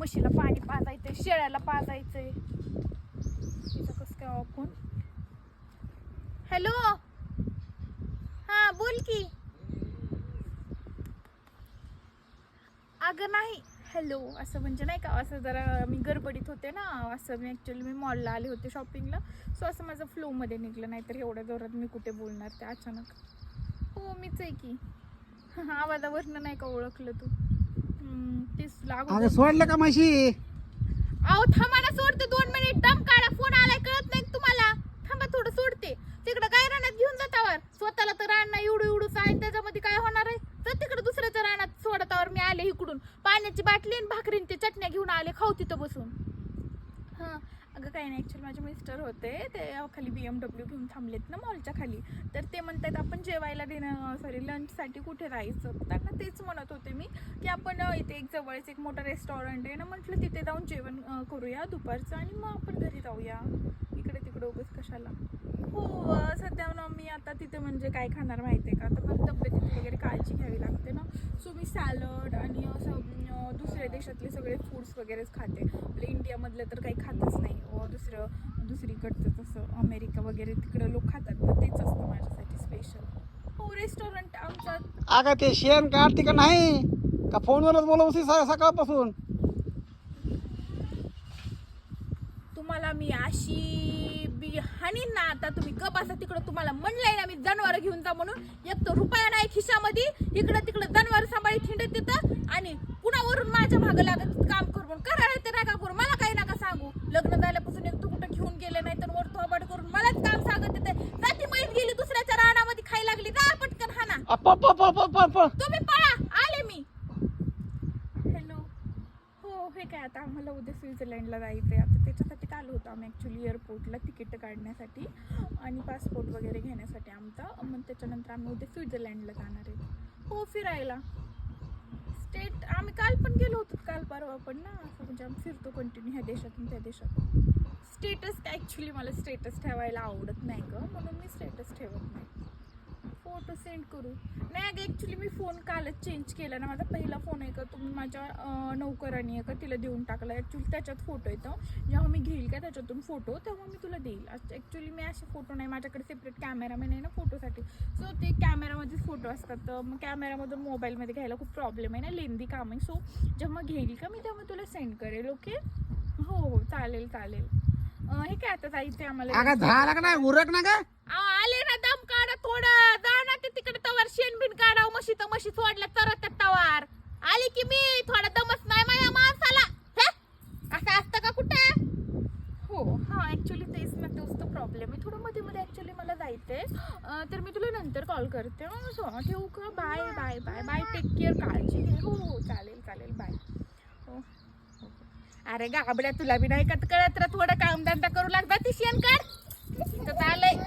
म्हशीला पाणी पाजायचंय, शेळ्याला पाजायचंय. तिचं कसं काय आपण. हॅलो, हा बोल की. अगं नाही हॅलो असं म्हणजे नाही का, असं जरा मी गडबडीत होते ना. असं मी ॲक्च्युली मी मॉलला आले होते शॉपिंगला. सो असं माझं फ्लोमध्ये निघलं, नाहीतर एवढ्या जोरात मी कुठे बोलणार ते अचानक. हो मीच आहे की. आवाजावरनं नाही का ओळखलं तू. तेच लागू. सोडलं का म्हशी? अहो थांबा ना, सोडते 2 मिनिट. दम काढा, फोन आलाय कळत नाही तुम्हाला. थांबा थोडं सोडते. तिकडं काय रानात घेऊन जातावर. स्वतःला तर रान एवढं एवढंच आहे, त्याच्यामध्ये काय होणार आहे. तर तिकडं दुसऱ्याच्या रानात सोडतावर मी आले इकडून. पाण्याची बाटली आणि भाकरीन ते चटण्या घेऊन आले, खाऊ तिथं बसून. हां अगं काही नाही, ॲक्च्युली माझे मिस्टर होते ते खाली BMW घेऊन थांबलेत ना मॉलच्या खाली. तर ते म्हणतात आपण जेवायला लंचसाठी कुठे जायचं. त्यांना तेच म्हणत होते मी की आपण इथे एक जवळच एक मोठं रेस्टॉरंट आहे ना, म्हटलं तिथे जाऊन जेवण करूया दुपारचं आणि मग आपण घरी जाऊया. इकडे तिकडे उगाच कशाला. हो सध्या ना मी आता तिथे म्हणजे काय खाणार माहिती आहे का, आता मला तब्येतीची वगैरे काळजी घ्यावी लागते ना. सो मी सॅलड आणि असं दुसऱ्या देशातले सगळे फूड्स वगैरेच खाते. आपल्या इंडियामधलं तर काही खातच नाही. दुसरीकडचं तसं अमेरिका वगैरे तिकडं लोक खातात ना, तेच असतं माझ्यासाठी स्पेशल. हो रेस्टॉरंट आमच्या. अगं ते शेण काढते का नाही का फोनवरच बोलवशी सकाळपासून? तुम्हाला मी अशी बी हाणीन ना आता, तुम्ही गप बसा तिकडं. तुम्हाला म्हणलंय ना मी जनावर घेऊन जा म्हणून. एक तर रुपया नाही खिशामध्ये, इकडं तिकडं जनावर सांभाळी थिंडत तिथं आणि कुणावरून माझ्या मागं लागत काम करून करायला ते नका करू. मला काही नका सांगू. लग्न झाल्यापासून एक तू कुठं घेऊन गेले नाही तर वर थोबाड करून मलाच काम सांगत येते. जाती मैत गेली दुसऱ्याच्या रानामध्ये खायला लागली. जा पटकन हाना. तुम्ही पळा, आले मी. हॅलो. हो हे काय आता आम्हाला उद्या स्वित्झर्लंडला जायचं आहे. आता त्याच्यासाठी आलो होतो आम्ही ॲक्च्युली एअरपोर्टला तिकीट काढण्यासाठी आणि पासपोर्ट वगैरे घेण्यासाठी आमचा. मग त्याच्यानंतर आम्ही उद्या स्वित्झर्लंडला जाणार आहे. हो फिरायला. स्टेट आम्ही काल पण गेलो होतो, काल परवा पण ना. असं म्हणजे आम्ही फिरतो कंटिन्यू ह्या देशातून त्या देशात. स्टेटस ॲक्च्युली मला स्टेटस ठेवायला आवडत नाही गं, म्हणून मी स्टेटस ठेवत नाही. फोटो सेंड करू नाही अगं, ॲक्च्युली मी फोन कालच चेंज केला ना. माझा पहिला फोन आहे का तुम्ही माझ्या नौकरानी आहे का तिला देऊन टाकला. ॲक्च्युली त्याच्यात फोटो येतं. जेव्हा मी घेईल का त्याच्यातून फोटो तेव्हा मी तुला देईल. ॲक्च्युली मी असे फोटो नाही, माझ्याकडे सेपरेट कॅमेरामॅन आहे ना फोटोसाठी. सो ते कॅमेरामध्ये फोटो असतात. तर मग कॅमेरामधून मोबाईलमध्ये घ्यायला खूप प्रॉब्लेम आहे ना, लेंदी काम आहे. सो जेव्हा घेईल का मी तेव्हा तुला सेंड करेल. ओके हो चालेल चालेल. हे काय आता जायचंय आम्हाला. झाला का नाही उरक ना का? आले ना, दम काढा थोडं. जा ना ते तिकडे तवर शेण बिन काढाव. म्हशी सोडल्या तरत तवार आली की मी. थोडा दमच नाही माझ्या माणसाला. असं असतं का कुठे. हो हा ऍक्च्युली तेच ना, तोच तो प्रॉब्लेम आहे. थोडं मध्ये मध्ये ऍक्च्युली मला जायचंय. तर मी तुला नंतर कॉल करते. सो ठेवू का? Bye bye bye bye. Take care, काळजी घे. हो हो चालेल चालेल बाय. हो अरे गाबड्या तुला बी नाही कळत रे, थोडं कामधंदा करू लागता. ती शेण काढ इथं आलंय.